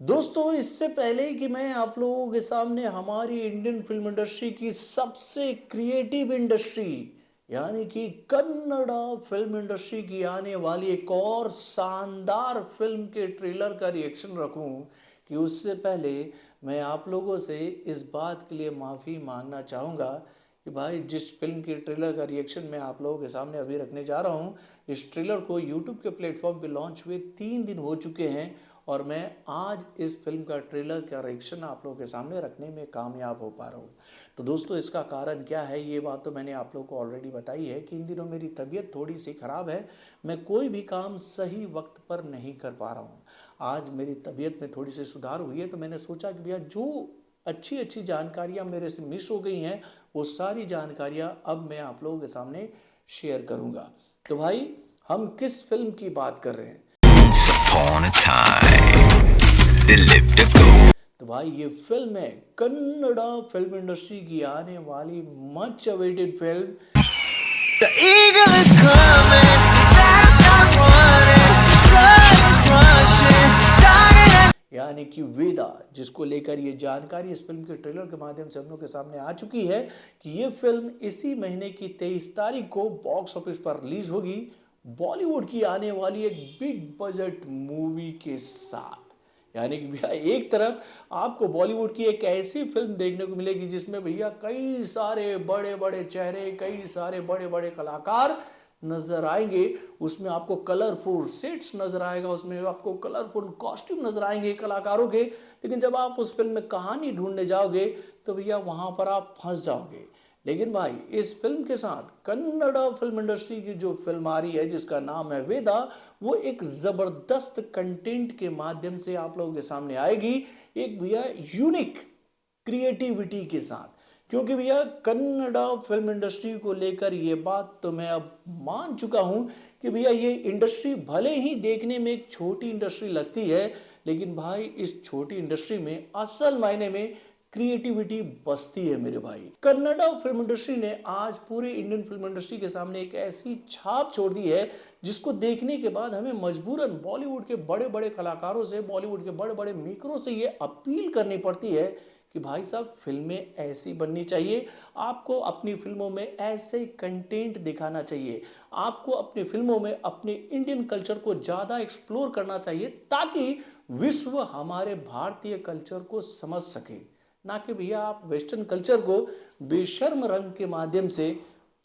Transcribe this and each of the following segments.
दोस्तों, इससे पहले कि मैं आप लोगों के सामने हमारी इंडियन फिल्म इंडस्ट्री की सबसे क्रिएटिव इंडस्ट्री यानी कि कन्नड़ा फिल्म इंडस्ट्री की आने वाली एक और शानदार फिल्म के ट्रेलर का रिएक्शन रखूं कि उससे पहले मैं आप लोगों से इस बात के लिए माफ़ी मांगना चाहूँगा कि भाई जिस फिल्म के ट्रेलर का रिएक्शन मैं आप लोगों के सामने अभी रखने जा रहा हूँ, इस ट्रेलर को यूट्यूब के प्लेटफॉर्म पे लॉन्च हुए 3 दिन हो चुके हैं और मैं आज इस फिल्म का ट्रेलर का रिएक्शन आप लोगों के सामने रखने में कामयाब हो पा रहा हूँ। तो दोस्तों, इसका कारण क्या है, ये बात तो मैंने आप लोगों को ऑलरेडी बताई है कि इन दिनों मेरी तबीयत थोड़ी सी ख़राब है। मैं कोई भी काम सही वक्त पर नहीं कर पा रहा हूँ। आज मेरी तबीयत में थोड़ी सी सुधार हुई है, तो मैंने सोचा कि भैया जो अच्छी अच्छी जानकारियाँ मेरे से मिस हो गई हैं, वो सारी जानकारियाँ अब मैं आप लोगों के सामने शेयर करूँगा। तो भाई, हम किस फिल्म की बात कर रहे हैं? Upon a time, there lived a ghost. तो भाई, ये फिल्म है कन्नड़ा फिल्म इंडस्ट्री की आने वाली much awaited film The eagle is coming, better start running, blood is rushing, starting at यानी कि वेदा, जिसको लेकर ये जानकारी इस फिल्म के ट्रेलर के माध्यम से हम लोग के सामने आ चुकी है कि ये फिल्म इसी महीने की 23 तारीख को बॉक्स ऑफिस पर रिलीज होगी, बॉलीवुड की आने वाली एक बिग बजट मूवी के साथ। यानी कि भैया, एक तरफ आपको बॉलीवुड की एक ऐसी फिल्म देखने को मिलेगी जिसमें भैया कई सारे बड़े बड़े चेहरे, कई सारे बड़े बड़े कलाकार नजर आएंगे। उसमें आपको कलरफुल सेट्स नजर आएगा, उसमें आपको कलरफुल कॉस्ट्यूम नजर आएंगे कलाकारों के। लेकिन जब आप उस फिल्म में कहानी ढूंढने जाओगे तो भैया वहां पर आप फंस जाओगे। लेकिन भाई, इस फिल्म के साथ कन्नड़ा फिल्म इंडस्ट्री की जो फिल्म आ रही है जिसका नाम है वेदा, वो एक जबरदस्त कंटेंट के माध्यम से आप लोगों के सामने आएगी, एक भैया यूनिक क्रिएटिविटी के साथ। क्योंकि भैया, कन्नड़ा फिल्म इंडस्ट्री को लेकर ये बात तो मैं अब मान चुका हूं कि भैया ये इंडस्ट्री भले ही देखने में एक छोटी इंडस्ट्री लगती है, लेकिन भाई इस छोटी इंडस्ट्री में असल मायने में क्रिएटिविटी बसती है मेरे भाई। कन्नड़ा फिल्म इंडस्ट्री ने आज पूरे इंडियन फिल्म इंडस्ट्री के सामने एक ऐसी छाप छोड़ दी है जिसको देखने के बाद हमें मजबूरन बॉलीवुड के बड़े बड़े कलाकारों से, बॉलीवुड के बड़े बड़े मेकरों से ये अपील करनी पड़ती है कि भाई साहब, फिल्में ऐसी बननी चाहिए, आपको अपनी फिल्मों में ऐसे कंटेंट दिखाना चाहिए, आपको अपनी फिल्मों में अपने इंडियन कल्चर को ज़्यादा एक्सप्लोर करना चाहिए ताकि विश्व हमारे भारतीय कल्चर को समझ सके। ना कि भैया आप वेस्टर्न कल्चर को बेशर्म रंग के माध्यम से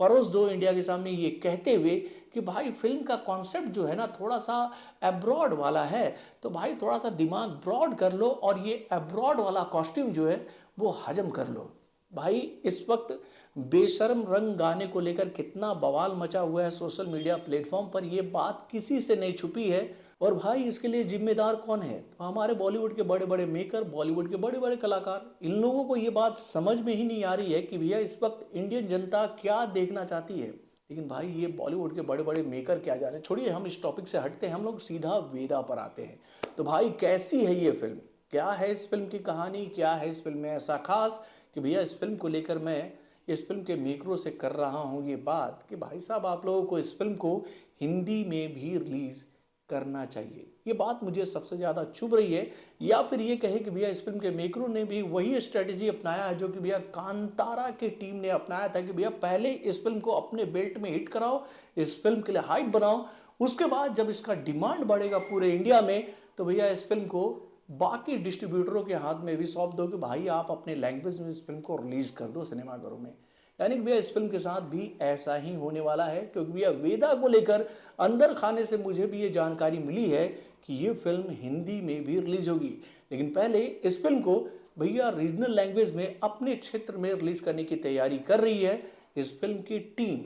परोस दो इंडिया के सामने, ये कहते हुए कि भाई फिल्म का कॉन्सेप्ट जो है ना थोड़ा सा अब्रॉड वाला है, तो भाई थोड़ा सा दिमाग ब्रॉड कर लो और ये अब्रॉड वाला कॉस्ट्यूम जो है वो हजम कर लो। भाई, इस वक्त बेशर्म रंग गाने को लेकर कितना बवाल मचा हुआ है सोशल मीडिया प्लेटफॉर्म पर, यह बात किसी से नहीं छुपी है। और भाई, इसके लिए जिम्मेदार कौन है? तो हमारे बॉलीवुड के बड़े बड़े मेकर, बॉलीवुड के बड़े बड़े कलाकार। इन लोगों को ये बात समझ में ही नहीं आ रही है कि भैया इस वक्त इंडियन जनता क्या देखना चाहती है। लेकिन भाई, ये बॉलीवुड के बड़े बड़े मेकर क्या जाने, छोड़िए, हम इस टॉपिक से हटते हैं, हम लोग सीधा वेदा पर आते हैं। तो भाई, कैसी है ये फिल्म, क्या है इस फिल्म की कहानी, क्या है इस फिल्म में ऐसा खास कि भैया इस फिल्म को लेकर मैं इस फिल्म के मेकरों से कर रहा हूँ ये बात कि भाई साहब, आप लोगों को इस फिल्म को हिंदी में भी रिलीज करना चाहिए। ये बात मुझे सबसे ज़्यादा चुभ रही है। या फिर ये कहें कि भैया इस फिल्म के मेकरों ने भी वही स्ट्रेटेजी अपनाया है जो कि भैया कांतारा की टीम ने अपनाया था कि भैया पहले इस फिल्म को अपने बेल्ट में हिट कराओ, इस फिल्म के लिए हाइप बनाओ, उसके बाद जब इसका डिमांड बढ़ेगा पूरे इंडिया में तो भैया इस फिल्म को बाकी डिस्ट्रीब्यूटरों के हाथ में भी सौंप दो कि भाई आप अपने लैंग्वेज में इस फिल्म को रिलीज कर दो सिनेमाघरों में। यानी कि भैया इस फिल्म के साथ भी ऐसा ही होने वाला है, क्योंकि भैया वेदा को लेकर अंदर खाने से मुझे भी ये जानकारी मिली है कि ये फिल्म हिंदी में भी रिलीज होगी। लेकिन पहले इस फिल्म को भैया रीजनल लैंग्वेज में अपने क्षेत्र में रिलीज करने की तैयारी कर रही है इस फिल्म की टीम।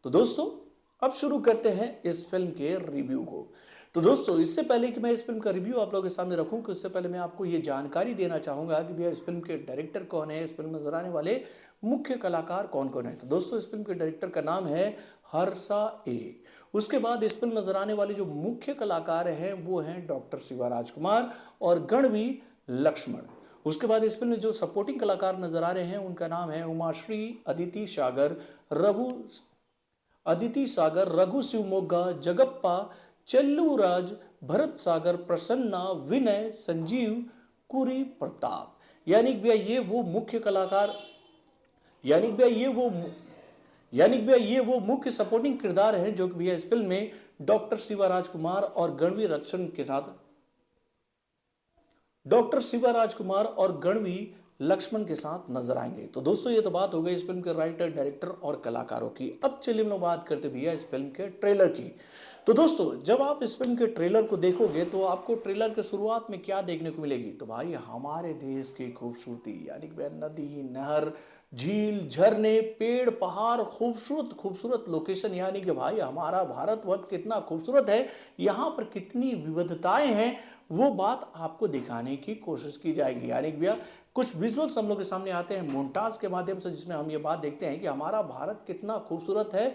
तो दोस्तों, अब शुरू करते हैं इस फिल्म के रिव्यू को। तो दोस्तों, इससे पहले कि मैं इस फिल्म का रिव्यू आप लोगों के सामने रखूं, कि उससे पहले मैं आपको ये जानकारी देना चाहूंगा कि भैया इस फिल्म के डायरेक्टर कौन है, इस फिल्म में नजर आने वाले मुख्य कलाकार कौन कौन है। तो दोस्तों, इस फिल्म के डायरेक्टर का नाम है हर्षा ए। उसके बाद इस फिल्म में नजर आने वाले जो मुख्य कलाकार हैं वो हैं डॉक्टर शिवा राजकुमार और गणवी लक्ष्मण। उसके बाद इस फिल्म में जो सपोर्टिंग कलाकार नजर आ रहे हैं उनका नाम है उमाश्री, अदिति सागर, रघु शिवमोगा, जगप्पा, चल्लू राज, भरत सागर, प्रसन्ना, विनय, संजीव, कुरी, प्रताप। यानी कि भैया ये वो मुख्य कलाकार, यानी कि भैया ये वो मुख्य सपोर्टिंग किरदार हैं जो कि भैया इस फिल्म में डॉक्टर शिवा राजकुमार और गणवी लक्ष्मण के साथ नजर आएंगे। तो दोस्तों ये तो बात हो गई इस फिल्म के राइटर, डायरेक्टर और कलाकारों की। अब चलिए हम लोग बात करते भैया इस फिल्म के ट्रेलर की। तो दोस्तों जब आप इस फिल्म के ट्रेलर को देखोगे तो आपको ट्रेलर के शुरुआत में क्या देखने को मिलेगी, तो भाई हमारे देश की खूबसूरती, यानी कि नदी, नहर, झील, झरने, पेड़, पहाड़, खूबसूरत खूबसूरत लोकेशन, यानी कि भाई हमारा भारतवर्ष कितना खूबसूरत है, यहाँ पर कितनी विविधताएं हैं, वो बात आपको दिखाने की कोशिश की जाएगी। यानी कि भैया कुछ विजुअल्स हम लोग के सामने आते हैं मोन्टाज के माध्यम से, जिसमें हम ये बात देखते हैं कि हमारा भारत कितना खूबसूरत है,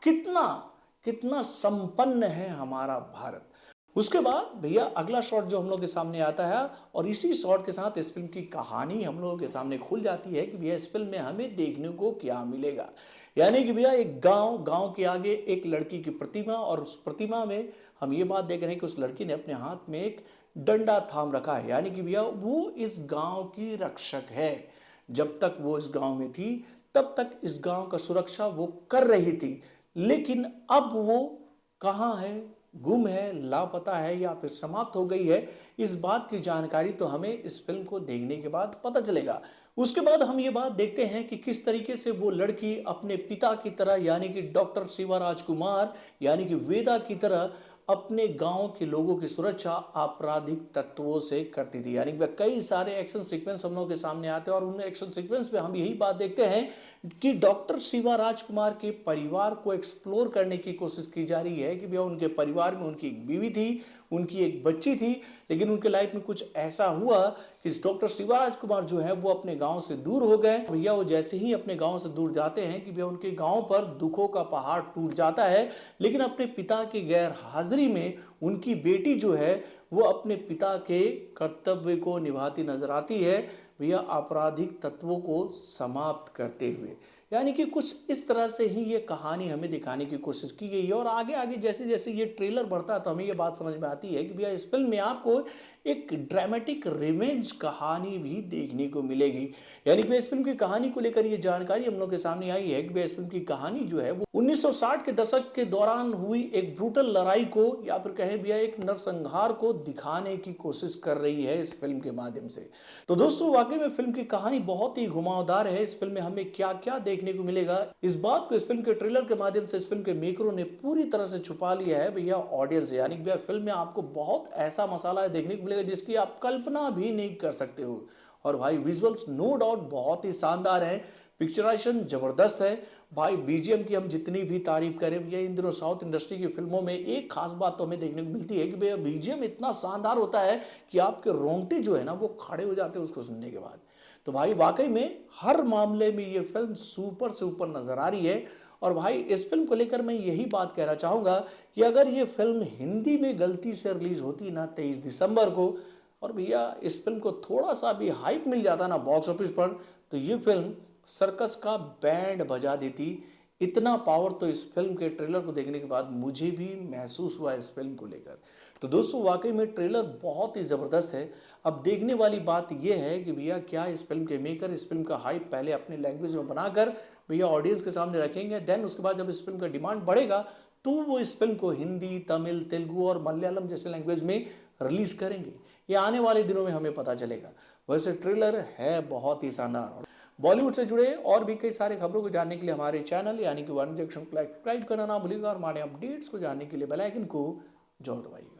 कितना कितना संपन्न है हमारा भारत। उसके बाद भैया अगला शॉट जो हम लोग के सामने आता है, और इसी शॉट के साथ इस फिल्म की कहानी हम लोगों के सामने खुल जाती है कि भैया इस फिल्म में हमें देखने को क्या मिलेगा। यानी कि भैया एक गांव के आगे एक लड़की की प्रतिमा, और उस प्रतिमा में हम ये बात देख रहे हैं कि उस लड़की ने अपने हाथ में एक डंडा थाम रखा है, यानी कि भैया वो इस गांव की रक्षक है। जब तक वो इस गांव में थी तब तक इस गांव का सुरक्षा वो कर रही थी, लेकिन अब वो कहाँ है, गुम है, लापता है या फिर समाप्त हो गई है, इस बात की जानकारी तो हमें इस फिल्म को देखने के बाद पता चलेगा। उसके बाद हम ये बात देखते हैं कि किस तरीके से वो लड़की अपने पिता की तरह, यानी कि डॉक्टर शिवा राजकुमार, यानी कि वेदा की तरह अपने गांव के लोगों की सुरक्षा आपराधिक तत्वों से करती थी। यानी कि कई सारे एक्शन सीक्वेंस हम लोगों के सामने आते हैं, और उन एक्शन सीक्वेंस में हम यही बात देखते हैं कि डॉक्टर शिवा राजकुमार के परिवार को एक्सप्लोर करने की कोशिश की जा रही है कि भैया उनके परिवार में उनकी एक बीवी थी, उनकी एक बच्ची थी, लेकिन उनके लाइफ में कुछ ऐसा हुआ कि डॉक्टर शिवा राजकुमार जो है वो अपने गांव से दूर हो गए। भैया वो जैसे ही अपने गांव से दूर जाते हैं कि भैया उनके गांव पर दुखों का पहाड़ टूट जाता है, लेकिन अपने पिता की गैर हाजिरी में उनकी बेटी जो है वो अपने पिता के कर्तव्य को निभाती नजर आती है, भैया आपराधिक तत्वों को समाप्त करते हुए। यानी कि कुछ इस तरह से ही ये कहानी हमें दिखाने की कोशिश की गई है। और आगे आगे जैसे जैसे ये ट्रेलर बढ़ता है तो हमें ये बात समझ में आती है कि भैया इस फिल्म में आपको एक ड्रामेटिक रिवेंज कहानी भी देखने को मिलेगी। यानी कि इस फिल्म की कहानी को लेकर ये जानकारी हम लोग के सामने आई है कि इस फिल्म की कहानी जो है वो 1960 के दशक के दौरान हुई एक ब्रूटल लड़ाई को, या फिर कहें भैया एक नरसंहार को दिखाने की कोशिश कर रही है इस फिल्म के माध्यम से। तो दोस्तों वाकई में फिल्म की कहानी बहुत ही घुमावदार है। इस फिल्म में हमें क्या क्या देखने को मिलेगा, इस बात को इस फिल्म के ट्रेलर के माध्यम से इस फिल्म के मेकरों ने पूरी तरह से छुपा लिया है भैया ऑडियंस से। यानी कि भैया फिल्म में आपको बहुत ऐसा मसाला देखने को मिलेगा जिसकी आप कल्पना भी नहीं कर सकते हो। और भाई विजुअल्स नो डाउट बहुत ही शानदार है, पिक्चराइजेशन जबरदस्त है भाई। बीजीएम की हम जितनी भी तारीफ करें भैया, इन दिनों साउथ इंडस्ट्री की फिल्मों में एक खास बात तो हमें देखने को मिलती है कि भैया बीजीएम इतना शानदार होता है कि आपके रोंगटे जो है ना वो खड़े हो जाते हैं उसको सुनने के बाद। तो भाई वाकई में हर मामले में ये फिल्म सुपर से ऊपर नजर आ रही है। और भाई इस फिल्म को लेकर मैं यही बात कहना चाहूँगा कि अगर ये फिल्म हिंदी में गलती से रिलीज होती ना 23 दिसंबर को, और भैया इस फिल्म को थोड़ा सा भी हाइप मिल जाता ना बॉक्स ऑफिस पर, तो ये फिल्म सर्कस का बैंड बजा देती। इतना पावर तो इस फिल्म के ट्रेलर को देखने के बाद मुझे भी महसूस हुआ इस फिल्म को लेकर। तो दोस्तों वाकई में ट्रेलर बहुत ही ज़बरदस्त है। अब देखने वाली बात यह है कि भैया क्या इस फिल्म के मेकर इस फिल्म का हाइप पहले अपने लैंग्वेज में बनाकर भैया ऑडियंस के सामने रखेंगे, देन उसके बाद जब इस फिल्म का डिमांड बढ़ेगा तो वो इस फिल्म को हिंदी, तमिल, तेलुगु और मलयालम जैसे लैंग्वेज में रिलीज करेंगे। ये आने वाले दिनों में हमें पता चलेगा। वैसे ट्रेलर है बहुत ही शानदार। बॉलीवुड से जुड़े और भी कई सारे खबरों को जानने के लिए हमारे चैनल यानी कि वन जंक्शन को सब्सक्राइब करना ना भूलिएगा, और हमारे अपडेट्स को जानने के लिए बेल आइकन को जरूर दबाइएगा।